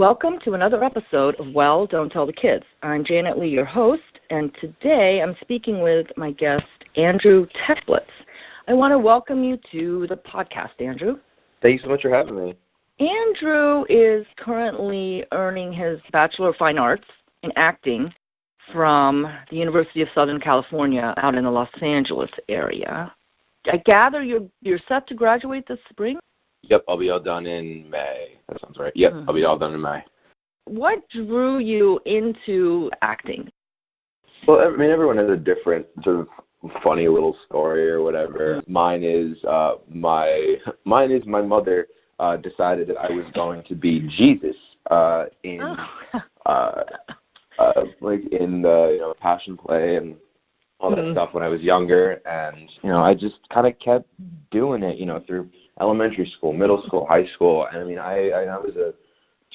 Welcome to another episode of Well, Don't Tell the Kids. I'm Janet Lee, your host, and today I'm speaking with my guest, Andrew Teplitz. I want to welcome you to the podcast, Andrew. Thank you so much for having me. Andrew is currently earning his Bachelor of Fine Arts in acting from the University of Southern California out in the Los Angeles area. I gather you're set to graduate this spring? Yep, I'll be all done in May. That sounds right. Yep, I'll be all done in May. What drew you into acting? Well, I mean, everyone has a different sort of funny little story or whatever. Mine is my mother decided that I was going to be Jesus in the Passion Play and all that stuff when I was younger, and I just kind of kept doing it, through elementary school, middle school, high school. And I mean, I was a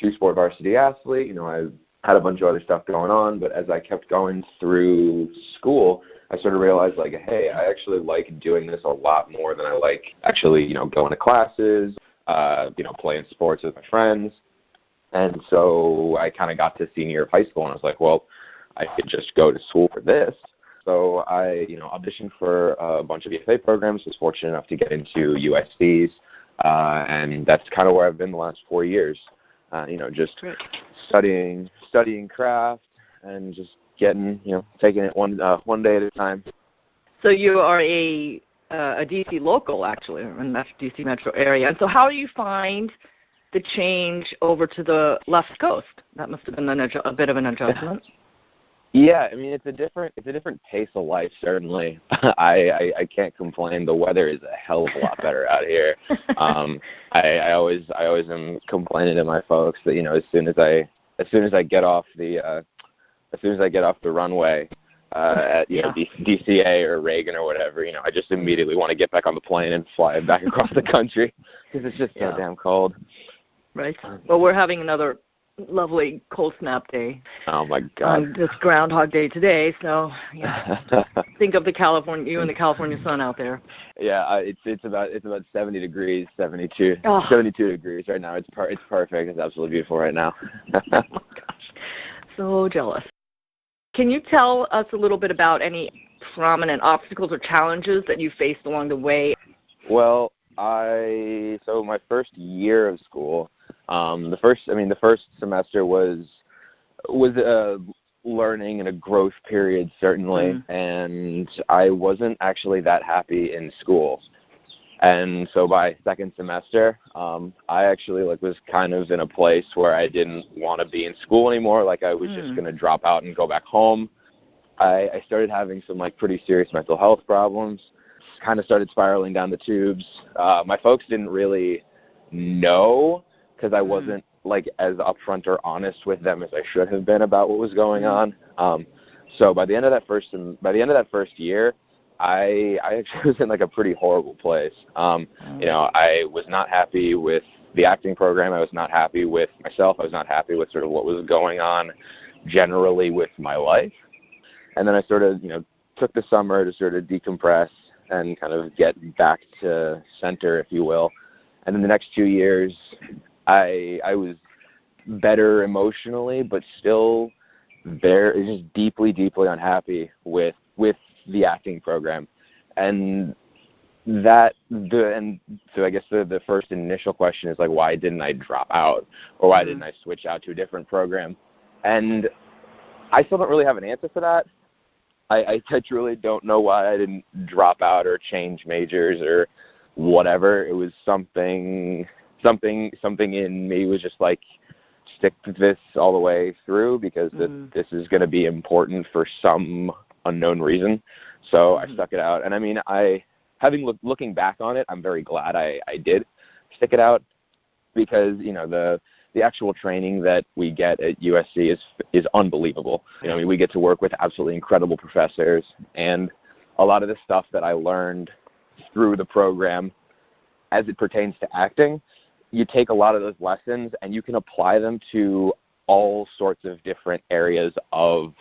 two-sport varsity athlete. I had a bunch of other stuff going on, but as I kept going through school, I sort of realized, hey, I actually like doing this a lot more than I like actually, going to classes, playing sports with my friends. And so I kind of got to senior year of high school, and I was like, well, I could just go to school for this. So I, auditioned for a bunch of EFA programs, was fortunate enough to get into USC's, and that's kind of where I've been the last 4 years, just studying craft and just getting, taking it one day at a time. So you are a DC local, actually, in the DC metro area. And so how do you find the change over to the left coast? That must have been a bit of an adjustment. Yeah, I mean, it's a different pace of life, certainly. I can't complain. The weather is a hell of a lot better out here. I always am complaining to my folks that, as soon as I get off the runway at DCA or Reagan or whatever, I just immediately want to get back on the plane and fly back across the country because it's just so damn cold. Right. Well, we're having another lovely cold snap day. Oh my God! On this Groundhog Day today, so think of the California sun out there. Yeah, it's about 70 degrees, 72 degrees right now. It's perfect. It's absolutely beautiful right now. Oh my gosh, so jealous. Can you tell us a little bit about any prominent obstacles or challenges that you faced along the way? Well, so my first year of school. The first semester was a learning and a growth period, certainly, and I wasn't actually that happy in school. And so by second semester, I actually was kind of in a place where I didn't want to be in school anymore. I was just going to drop out and go back home. I started having some pretty serious mental health problems, kind of started spiraling down the tubes. My folks didn't really know, because I wasn't as upfront or honest with them as I should have been about what was going on. So by the end of that first year, I actually was in a pretty horrible place. I was not happy with the acting program. I was not happy with myself. I was not happy with sort of what was going on generally with my life. And then I sort of, took the summer to sort of decompress and kind of get back to center, if you will. And then the next 2 years, I was better emotionally, but still just deeply, deeply unhappy with the acting program. And so I guess the first initial question is why didn't I drop out, or why didn't I switch out to a different program? And I still don't really have an answer for that. I truly don't know why I didn't drop out or change majors or whatever. It was something in me was just stick to this all the way through, because this is going to be important for some unknown reason. So I stuck it out. And I mean, looking back on it, I'm very glad I did stick it out, because the actual training that we get at USC is unbelievable. We get to work with absolutely incredible professors, and a lot of the stuff that I learned through the program as it pertains to acting, you take a lot of those lessons and you can apply them to all sorts of different areas of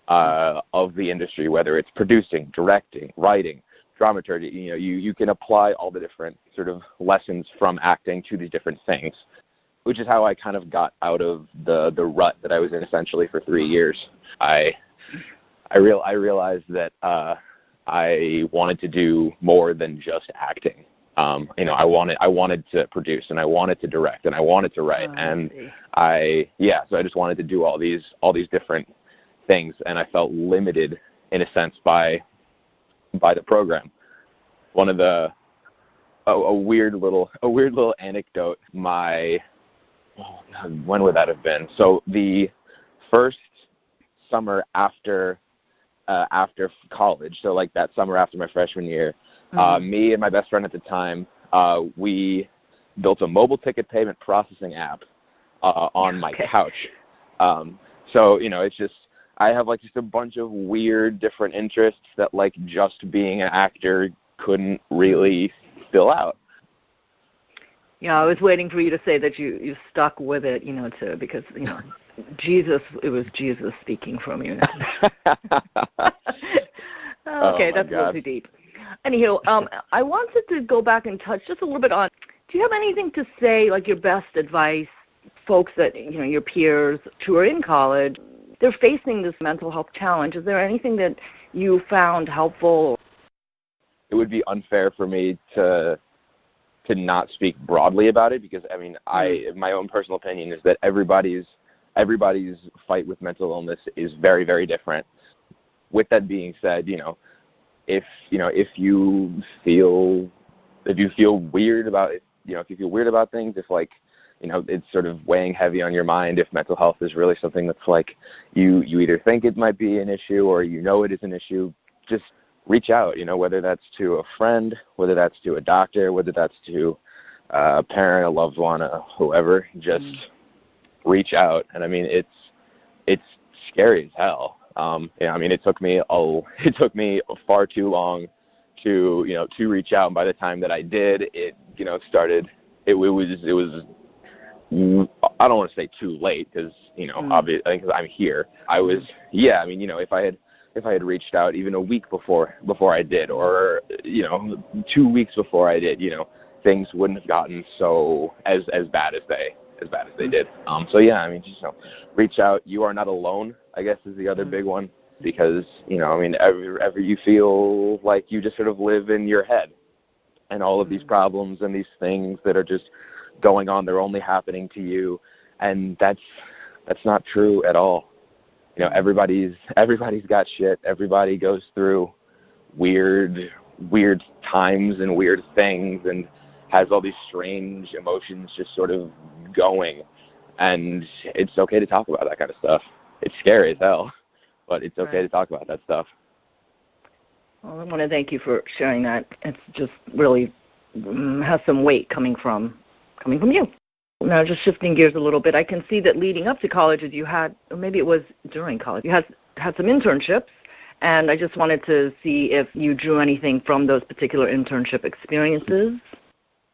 the industry, whether it's producing, directing, writing, dramaturgy. You can apply all the different sort of lessons from acting to these different things. which is how I kind of got out of the rut that I was in essentially for 3 years. I realized that I wanted to do more than just acting. I wanted to produce, and I wanted to direct, and I wanted to write, so I just wanted to do all these different things, and I felt limited in a sense by the program. One of the a weird little anecdote. When would that have been? So the first summer after college, so like that summer after my freshman year, me and my best friend at the time, we built a mobile ticket payment processing app on my couch. So it's just, I have like just a bunch of weird different interests that like just being an actor couldn't really fill out. Yeah, I was waiting for you to say that you stuck with it, because Jesus, it was Jesus speaking from you. Okay, that's a little too deep. Anywho, I wanted to go back and touch just a little bit on, do you have anything to say, like your best advice, folks that, your peers who are in college, they're facing this mental health challenge. Is there anything that you found helpful? It would be unfair for me to not speak broadly about it, because my own personal opinion is that everybody's fight with mental illness is very, very different. With that being said, if you feel weird about it, if you feel weird about things, if like it's sort of weighing heavy on your mind, if mental health is really something that's like you either think it might be an issue or it is an issue, just reach out, whether that's to a friend, whether that's to a doctor, whether that's to a parent, a loved one, whoever, just reach out. And it's scary as hell. It took me far too long to reach out. And by the time that I did, it was I don't want to say too late, because obviously, because I'm here. If I had reached out even a week before I did, or 2 weeks before I did, things wouldn't have gotten so as bad as they did. Just reach out. You are not alone, I guess, is the other big one, because ever you feel like you just sort of live in your head, and all of these problems and these things that are just going on, they're only happening to you, and that's not true at all. Everybody's got shit. Everybody goes through weird times and weird things, and has all these strange emotions just sort of going. And it's okay to talk about that kind of stuff. It's scary as hell, but it's okay to talk about that stuff. Well, I want to thank you for sharing that. It's just really has some weight coming from you. Now, just shifting gears a little bit, I can see that leading up to college, you had, or maybe it was during college, you had some internships, and I just wanted to see if you drew anything from those particular internship experiences.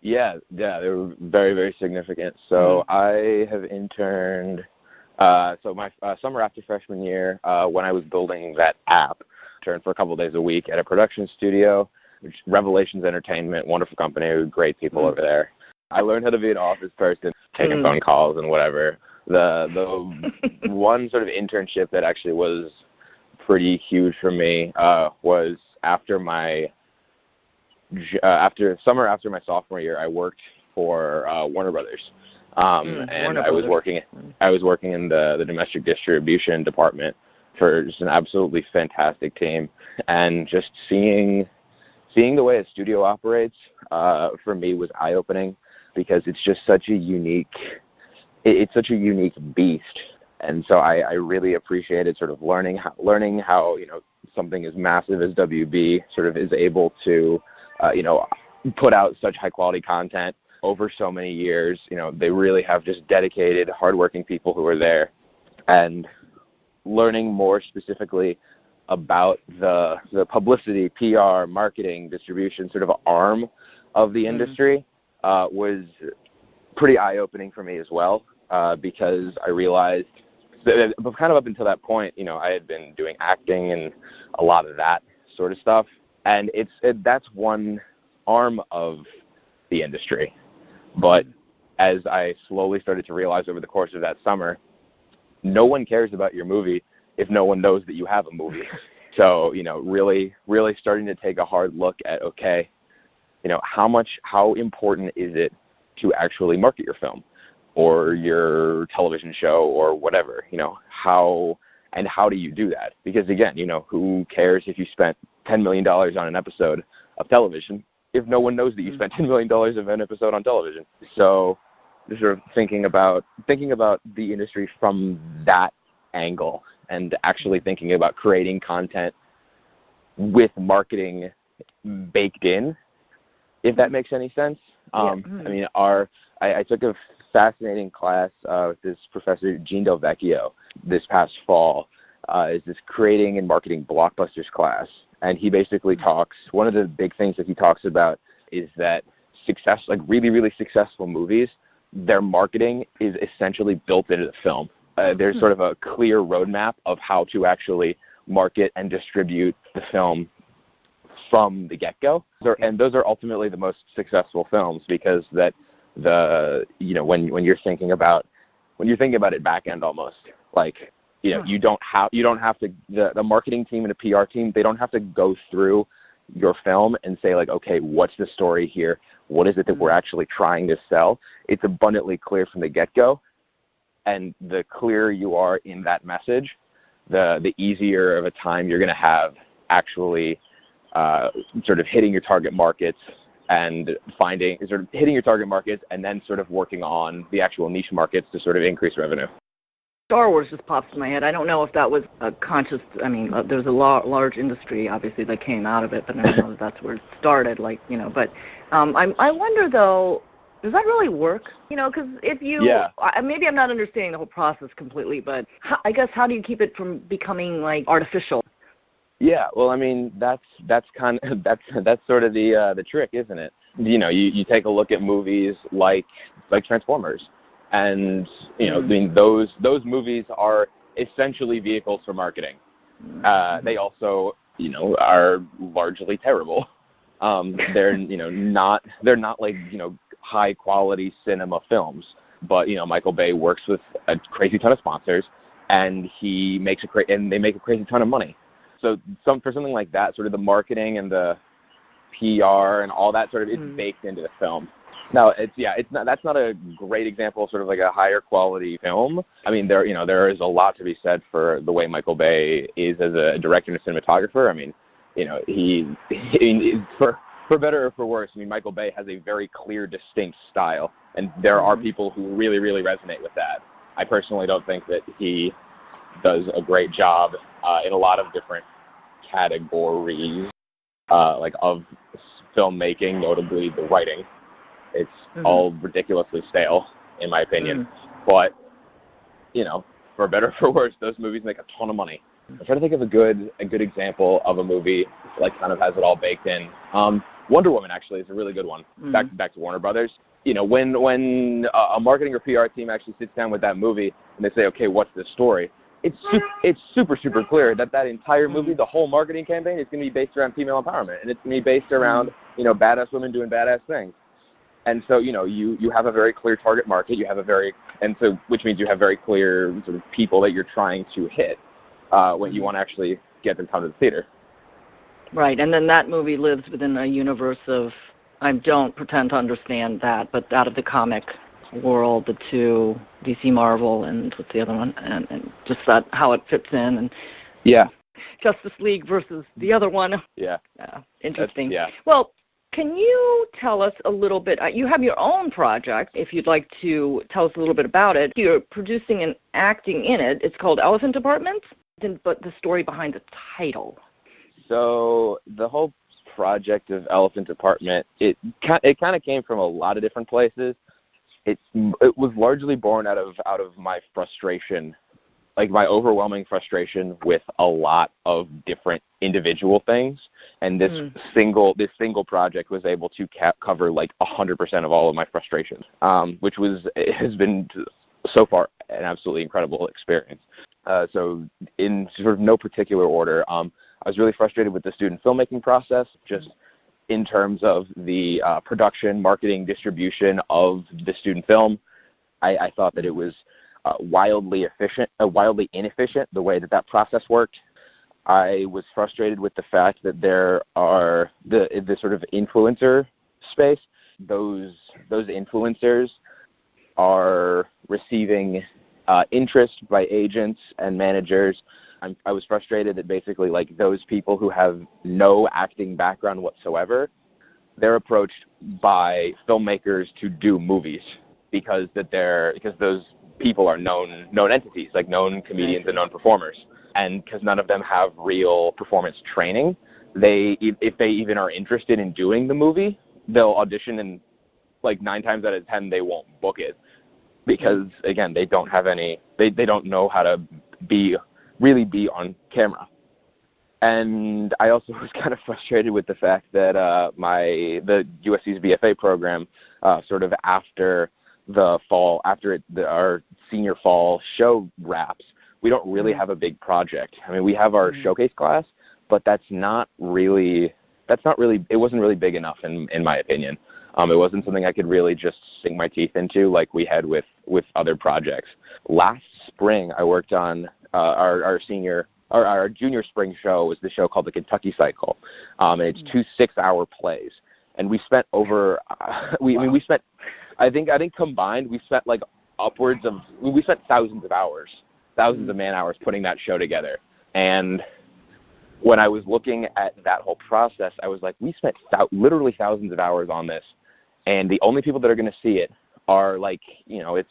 Yeah, they were very, very significant. So I have interned, my summer after freshman year, when I was building that app, interned for a couple of days a week at a production studio, which Revelations Entertainment, wonderful company, great people over there. I learned how to be an office person, taking phone calls and whatever. The one sort of internship that actually was pretty huge for me was after my sophomore year. I worked for Warner Brothers, and I was working in the domestic distribution department for just an absolutely fantastic team, and just seeing the way a studio operates for me was eye-opening, because it's just such a unique beast. And so I really appreciated sort of learning how something as massive as WB sort of is able to put out such high quality content over so many years. They really have just dedicated, hardworking people who are there, and learning more specifically about the publicity, PR, marketing, distribution sort of arm of the industry was pretty eye-opening for me as well, because I realized that kind of up until that point, I had been doing acting and a lot of that sort of stuff, and that's one arm of the industry. But as I slowly started to realize over the course of that summer, no one cares about your movie if no one knows that you have a movie. So, really, really starting to take a hard look at, okay, how important is it to actually market your film or your television show or whatever, how do you do that? Because again, who cares if you spent $10 million on an episode of television if no one knows that you spent $10 million of an episode on television? So just sort of thinking about the industry from that angle and actually thinking about creating content with marketing baked in, if that makes any sense. I mean, I took a fascinating class with this professor, Gene Del Vecchio, this past fall. Is this creating and marketing blockbusters class. And he basically talks, one of the big things that he talks about is that really, really successful movies, their marketing is essentially built into the film. There's sort of a clear roadmap of how to actually market and distribute the film from the get-go. And those are ultimately the most successful films, because that when you're thinking about it back end almost, like, you don't have to, the marketing team and a PR team, they don't have to go through your film and say, like, okay, what's the story here? What is it that we're actually trying to sell? It's abundantly clear from the get-go. And the clearer you are in that message, the easier of a time you're going to have actually sort of hitting your target markets and hitting your target markets and then sort of working on the actual niche markets to sort of increase revenue. Star Wars just pops in my head. I don't know if that was a conscious, there's a large industry, obviously, that came out of it, but I don't know if that's where it started, but I wonder, though, does that really work? Because if you, maybe I'm not understanding the whole process completely, but I guess how do you keep it from becoming, like, artificial? Yeah, well, I mean, that's sort of the trick, isn't it? You take a look at movies like Transformers. And, I mean, those movies are essentially vehicles for marketing. They also, are largely terrible. They're not like, high quality cinema films. But, Michael Bay works with a crazy ton of sponsors, and they make a crazy ton of money. So for something like that, sort of the marketing and the PR and all that sort of is baked into the film. No, that's not a great example of sort of like a higher quality film. I mean, there is a lot to be said for the way Michael Bay is as a director and a cinematographer. I mean, for better or for worse, I mean, Michael Bay has a very clear, distinct style, and there are people who really, really resonate with that. I personally don't think that he does a great job in a lot of different categories, like of filmmaking, notably the writing. It's all ridiculously stale, in my opinion. But, for better or for worse, those movies make a ton of money. I'm trying to think of a good example of a movie like kind of has it all baked in. Wonder Woman actually is a really good one. Back to Warner Brothers. When a marketing or PR team actually sits down with that movie and they say, okay, what's the story? It's super, super clear that entire movie, the whole marketing campaign, is going to be based around female empowerment, and it's going to be based around badass women doing badass things. And so, you have a very clear target market. Which means you have very clear sort of people that you're trying to hit when you want to actually get them to come to the theater. Right, and then that movie lives within a universe of, I don't pretend to understand that, but out of the comic world, the two, DC Marvel, and what's the other one, and just that, how it fits in. And Justice League versus the other one. Yeah. Interesting. Well, can you tell us a little bit, you have your own project, if you'd like to tell us a little bit about it. You're producing and acting in it. It's called Elephant Department, but the story behind the title. So the whole project of Elephant Department, it kind of came from a lot of different places. It was largely born out of my frustration, like my overwhelming frustration with a lot of different individual things, and this single project was able to cover like 100% of all of my frustrations, which has been so far an absolutely incredible experience. So in sort of no particular order, I was really frustrated with the student filmmaking process. Just in terms of the production, marketing, distribution of the student film. I thought that it was wildly inefficient, the way that process worked. I was frustrated with the fact that there are the sort of influencer space. Those influencers are receiving interest by agents and managers. I was frustrated that basically, like, those people who have no acting background whatsoever, they're approached by filmmakers to do movies because those people are known entities, like known comedians and known performers. And because none of them have real performance training, if they even are interested in doing the movie, they'll audition, and like 9 times out of 10 they won't book it because, again, they don't have they don't know how to really be on camera. And I also was kind of frustrated with the fact that the USC's BFA program, sort of after the fall, our senior fall show wraps, we don't really have a big project. I mean, we have our showcase class, but it wasn't really big enough in my opinion. It wasn't something I could really just sink my teeth into like we had with other projects. Last spring, I worked on our junior spring show was the show called the Kentucky Cycle, and it's 2 6-hour plays. And we spent I think combined we spent like we spent thousands of man hours putting that show together. And when I was looking at that whole process, I was like, we spent literally thousands of hours on this, and the only people that are going to see it are like, it's,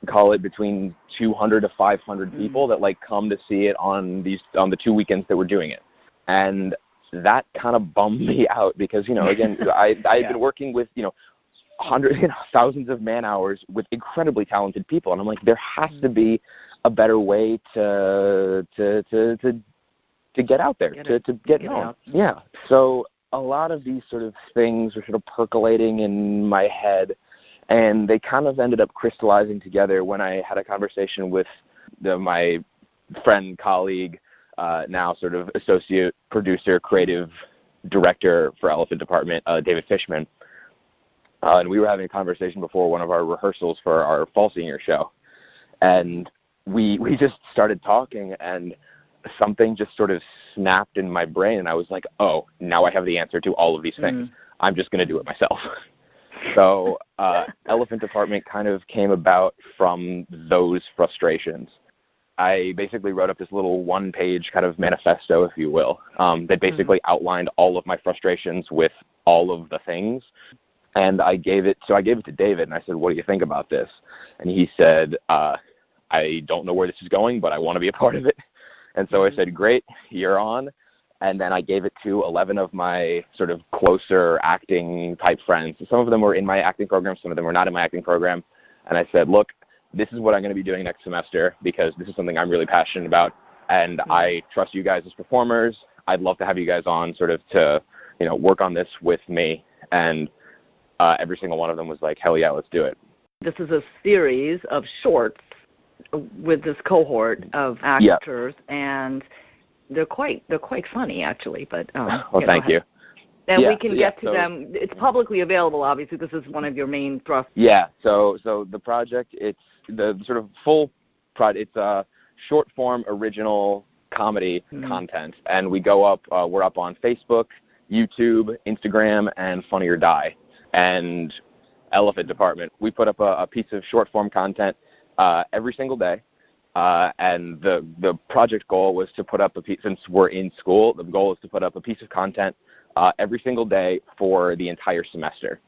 call it between 200 to 500 people that like come to see it on the 2 weekends that we're doing it. And that kind of bummed me out because, again, I had been working with, thousands of man hours with incredibly talented people. And I'm like, there has to be a better way to get out there, to get known. Yeah. So a lot of these sort of things were sort of percolating in my head, and they kind of ended up crystallizing together when I had a conversation with my friend, colleague, now sort of associate producer, creative director for Elephant Department, David Fishman. And we were having a conversation before one of our rehearsals for our fall senior show. And we just started talking, and something just sort of snapped in my brain, and I was like, oh, now I have the answer to all of these things. I'm just going to do it myself. So Elephant Department kind of came about from those frustrations. I basically wrote up this little 1-page kind of manifesto, if you will, that basically outlined all of my frustrations with all of the things. And I gave it to David, and I said, what do you think about this? And he said, I don't know where this is going, but I want to be a part of it. And so I said, great, you're on. And then I gave it to 11 of my sort of closer acting type friends. Some of them were in my acting program, some of them were not in my acting program. And I said, look, this is what I'm going to be doing next semester because this is something I'm really passionate about. And I trust you guys as performers. I'd love to have you guys on sort of to, work on this with me. And every single one of them was like, hell yeah, let's do it. This is a series of shorts with this cohort of actors, and they're quite funny actually. But well, thank you. And we can get to them. It's publicly available, obviously. This is one of your main thrusts. Yeah. So the project, it's the sort of full project. It's a short form original comedy content, and we go up. We're up on Facebook, YouTube, Instagram, and Funny or Die. And Elephant Department, we put up a piece of short form content every single day. And the project goal was to put up a piece, since we're in school, the goal is to put up a piece of content every single day for the entire semester.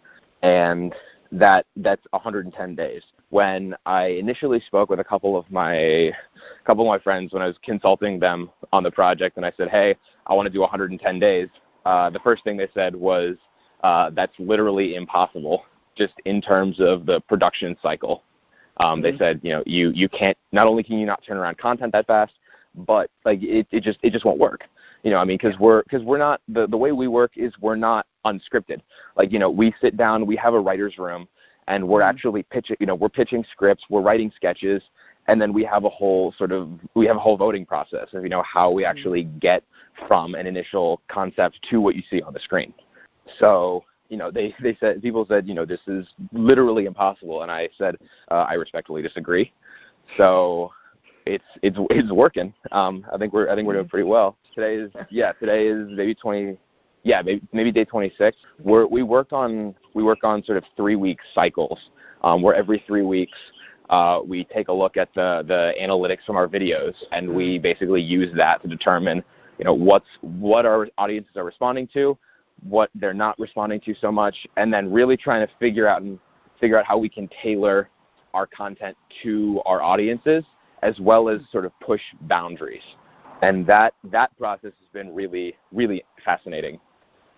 And that's 110 days. When I initially spoke with a couple of my friends when I was consulting them on the project, and I said, hey, I want to do 110 days, the first thing they said was, that's literally impossible, just in terms of the production cycle. They said, you can't, not only can you not turn around content that fast, but like it just won't work. Because we're not, the way we work is we're not unscripted. Like, we sit down, we have a writer's room, and we're actually pitching, we're pitching scripts, we're writing sketches, And then we have a whole voting process of, how we actually get from an initial concept to what you see on the screen. So, people said, this is literally impossible. And I said, I respectfully disagree. So it's working. I think we're doing pretty well. Today is maybe day 26. We work on sort of 3-week cycles, where every 3 weeks we take a look at the analytics from our videos, and we basically use that to determine what our audiences are responding to, what they're not responding to so much, and then really trying to figure out how we can tailor our content to our audiences, as well as sort of push boundaries. And that process has been really, really fascinating,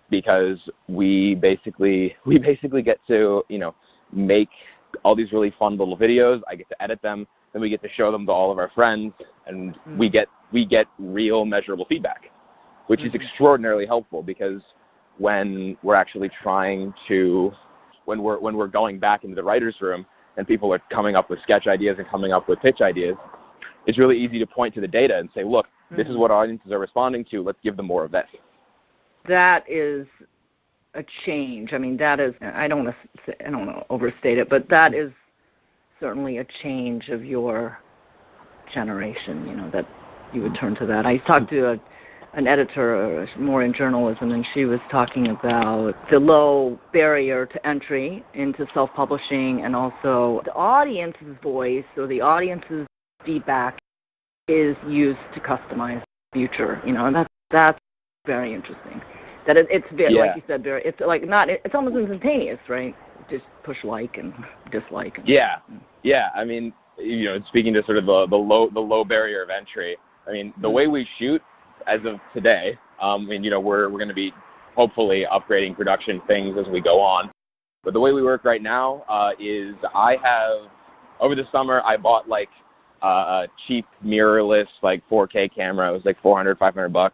because we basically get to, make all these really fun little videos. I get to edit them, then we get to show them to all of our friends, and we get real measurable feedback, which is extraordinarily helpful, because when we're actually when we're going back into the writer's room and people are coming up with sketch ideas and coming up with pitch ideas, it's really easy to point to the data and say, look, this is what audiences are responding to. Let's give them more of this. That is a change. I mean, that is, I don't want to overstate it, but that is certainly a change of your generation, that you would turn to that. I talked to an editor more in journalism, and she was talking about the low barrier to entry into self-publishing, and also the audience's voice or the audience's feedback is used to customize the future, and that's very interesting. That it's very, like you said, it's like it's almost instantaneous, right? Just push like and dislike. Yeah. I mean, speaking to sort of the low barrier of entry. I mean, the way we shoot as of today, we're going to be hopefully upgrading production things as we go on. But the way we work right now is over the summer I bought like a cheap mirrorless like 4K camera. It was like $400-$500.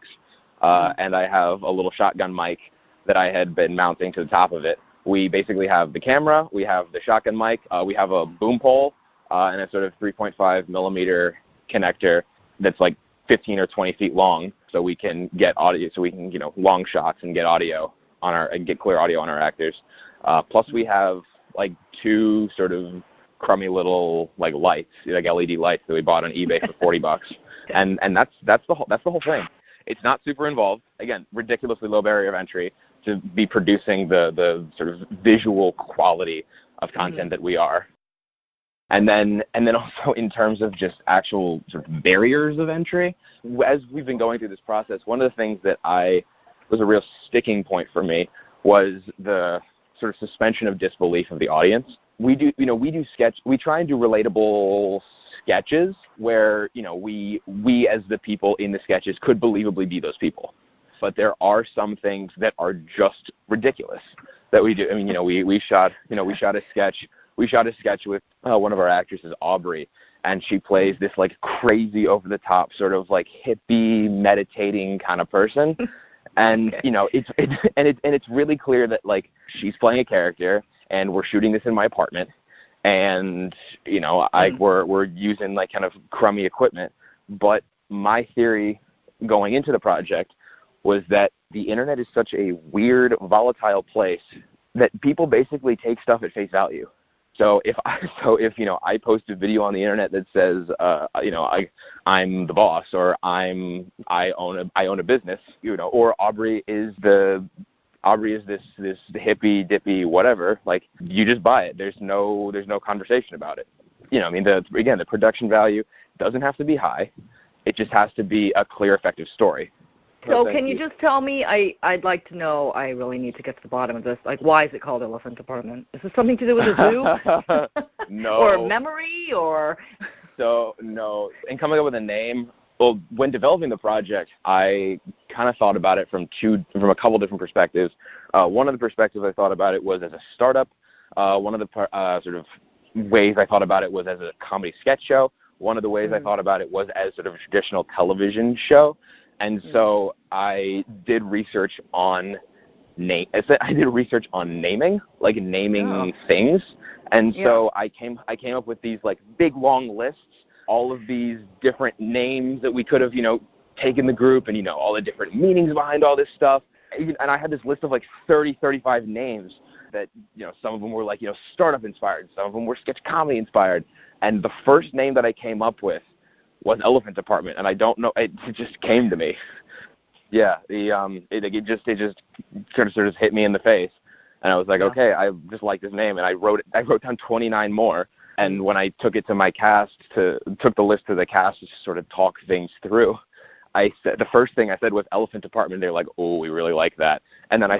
And I have a little shotgun mic that I had been mounting to the top of it. We basically have the camera, we have the shotgun mic, we have a boom pole, and a sort of 3.5 millimeter connector that's like 15 or 20 feet long, so we can get audio, so we can, long shots and get get clear audio on our actors. Plus we have like 2 sort of crummy little like lights, like LED lights that we bought on eBay for $40. And that's the whole thing. It's not super involved. Again, ridiculously low barrier of entry to be producing the sort of visual quality of content that we are. And then also in terms of just actual sort of barriers of entry, as we've been going through this process, one of the things that was a real sticking point for me was the sort of suspension of disbelief of the audience. We try and do relatable sketches where, we as the people in the sketches could believably be those people. But there are some things that are just ridiculous that we do. I mean, we shot a sketch with one of our actresses, Aubrey, and she plays this like crazy over the top sort of like hippie meditating kind of person. And, it's really clear that like she's playing a character, and we're shooting this in my apartment, and we're using like kind of crummy equipment. But my theory going into the project was that the internet is such a weird, volatile place that people basically take stuff at face value. So if I post a video on the internet that says I'm the boss, or I own a business, or Aubrey is this hippie dippy whatever, like you just buy it. There's no conversation about it. The production value doesn't have to be high. It just has to be a clear, effective story. So can you just tell me, I'd like to know, I really need to get to the bottom of this, like why is it called Elephant Apartment? Is this something to do with a zoo? No. Or memory, or? So, no. In coming up with a name, well, when developing the project, I kind of thought about it from a couple different perspectives. One of the perspectives I thought about it was as a startup. One of the sort of ways I thought about it was as a comedy sketch show. One of the ways I thought about it was as sort of a traditional television show. And so I did research on naming, like naming things. And so I came up with these like big long lists all of these different names that we could have, taken the group and, all the different meanings behind all this stuff. And I had this list of like 30, 35 names that, some of them were like, startup inspired. Some of them were sketch comedy inspired. And the first name that I came up with was Elephant Department. And I don't know, it just came to me. Yeah. It just sort of hit me in the face. And I was like, okay, I just like this name. And I wrote down 29 more. And when I took it to my cast, took the list to the cast to sort of talk things through, I said the first thing I said was Elephant Department. They're like, "Oh, we really like that." And then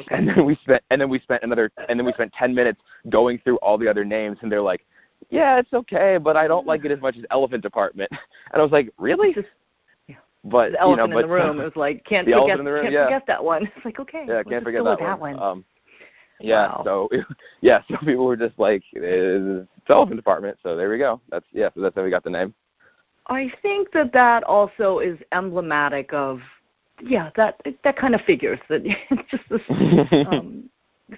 we spent 10 minutes going through all the other names, and they're like, "Yeah, it's okay, but I don't like it as much as Elephant Department." And I was like, "Really?" But the elephant in the room. It was like, can't forget that one. It's like, okay, yeah, can't forget that one. Wow. So people were just like, it's Elephant Department. So there we go. So that's how we got the name. I think that also is emblematic of, that kind of figures, that it's just this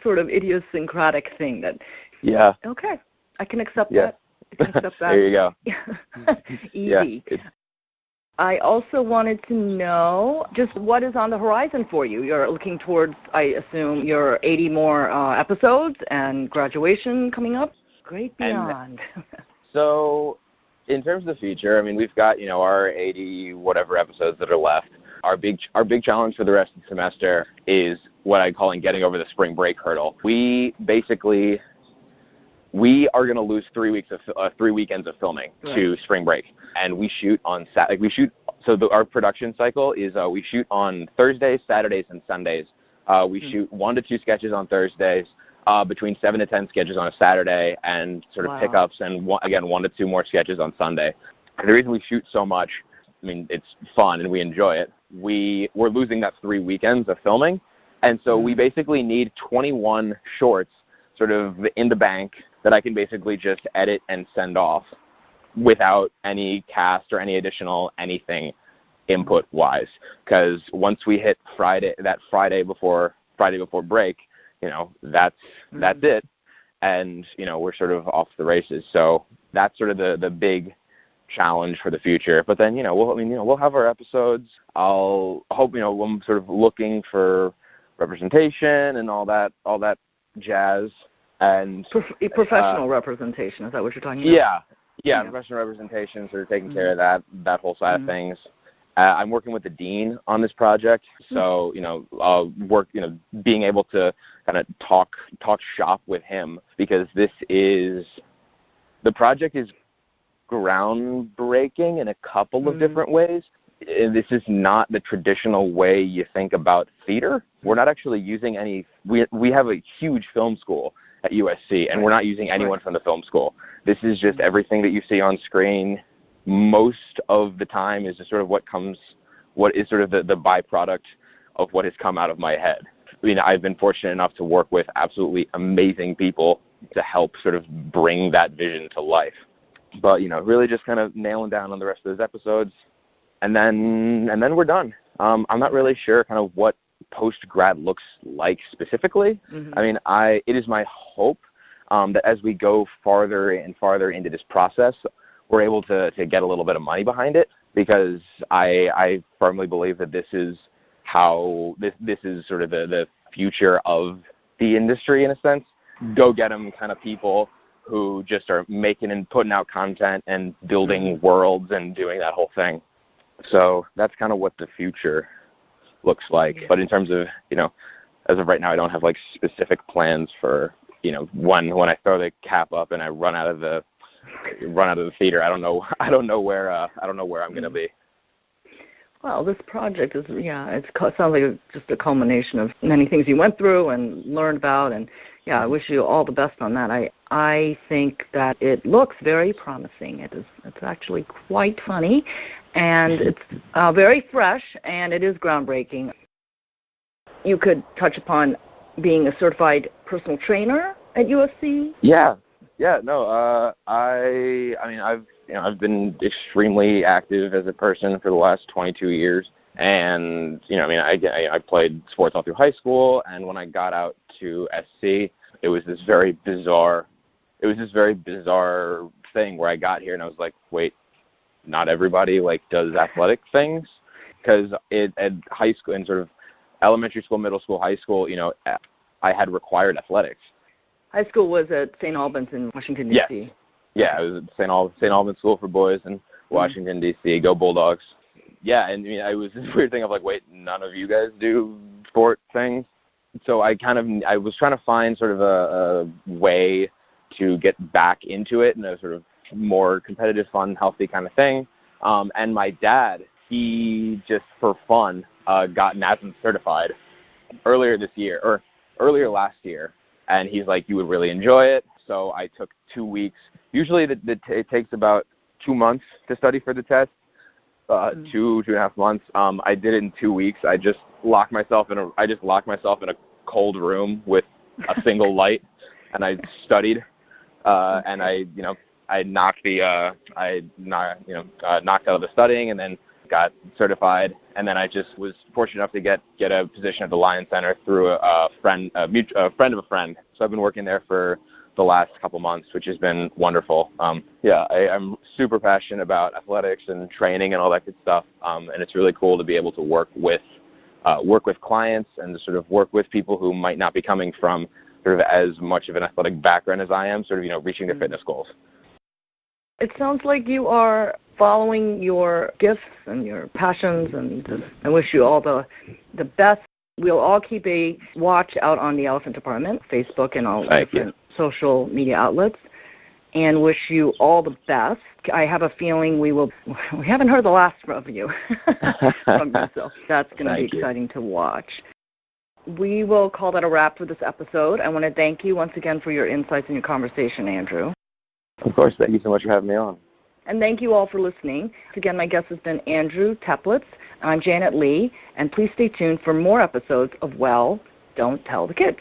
sort of idiosyncratic thing that, okay, I can accept that. I can accept that. There you go. Easy. Yeah, I also wanted to know just what is on the horizon for you. You're looking towards, I assume, your 80 more episodes and graduation coming up. Great beyond. So in terms of the future, I mean, we've got, our 80 whatever episodes that are left. Our big challenge for the rest of the semester is what I call getting over the spring break hurdle. We are going to lose 3 weekends of filming to spring break, and we shoot on our production cycle is we shoot on Thursdays, Saturdays, and Sundays. We shoot 1 to 2 sketches on Thursdays, between 7 to 10 sketches on a Saturday, and sort of pickups, and 1 to 2 more sketches on Sunday. And the reason we shoot so much, I mean, it's fun and we enjoy it. We're losing that 3 weekends of filming, and so we basically need 21 shorts sort of in the bank that I can basically just edit and send off without any cast or any additional anything input-wise. Because once we hit Friday before break, that's it, and we're sort of off the races. So that's sort of the big challenge for the future. But then we'll have our episodes. I'll hope I'm sort of looking for representation and all that jazz, and professional representation. Is that what you're talking about? Yeah, professional representation, sort of taking care of that whole side of things. I'm working with the dean on this project, so I'll work, being able to kind of talk shop with him, because the project is groundbreaking in a couple of different ways. This is not the traditional way you think about theater. We're not actually using any. We have a huge film school at USC, and we're not using anyone from the film school. This is just everything that you see on screen. Most of the time is just sort of what is sort of the byproduct of what has come out of my head. I mean, I've been fortunate enough to work with absolutely amazing people to help sort of bring that vision to life. But, really just kind of nailing down on the rest of those episodes, and then we're done. I'm not really sure kind of what post-grad looks like specifically. I mean, it is my hope that as we go farther and farther into this process, we're able to get a little bit of money behind it, because I firmly believe that this is how this is sort of the future of the industry, in a sense. Go get them kind of people who just are making and putting out content and building worlds and doing that whole thing. So that's kind of what the future looks like. But in terms of, as of right now, I don't have like specific plans for, when I throw the cap up and I run out of the theater. I don't know where I'm going to be. Well, this project is, it sounds like just a culmination of many things you went through and learned about, and I wish you all the best on that. I think that it looks very promising. It's actually quite funny, and it's very fresh, and it is groundbreaking. You could touch upon being a certified personal trainer at USC. I've been extremely active as a person for the last 22 years. And, I played sports all through high school. And when I got out to SC, it was this very bizarre thing where I got here and I was like, wait, not everybody like does athletic things, because at high school and sort of elementary school, middle school, high school, I had required athletics. High school was at St. Albans in Washington, D.C. Yes. Yeah, I was at St. Albans School for Boys in Washington, D.C. Go Bulldogs. Yeah, and I was this weird thing of like, wait, none of you guys do sport things? So I was trying to find sort of a way to get back into it in a sort of more competitive, fun, healthy kind of thing. And my dad, he just for fun got NASM certified earlier last year. And he's like, you would really enjoy it. So I took 2 weeks. Usually it takes about 2 months to study for the test, 2.5 months. I did it in 2 weeks. I just locked myself in a cold room with a single light, and I studied. And I knocked out of the studying, and then got certified. And then I just was fortunate enough to get a position at the Lions Center through a friend of a friend. So I've been working there for the last couple months, which has been wonderful. I'm super passionate about athletics and training and all that good stuff. And it's really cool to be able to work with clients and to sort of work with people who might not be coming from sort of as much of an athletic background as I am, sort of, reaching their fitness goals. It sounds like you are following your gifts and your passions, and I wish you all the best. We'll all keep a watch out on the Elephant Department, Facebook and all different social media outlets, and wish you all the best. I have a feeling we haven't heard the last of you from you, so that's going to be exciting to watch. We will call that a wrap for this episode. I want to thank you once again for your insights and your conversation, Andrew. Of course. Thank you so much for having me on. And thank you all for listening. Again, my guest has been Andrew Teplitz. I'm Janet Lee, and please stay tuned for more episodes of Well, Don't Tell the Kids.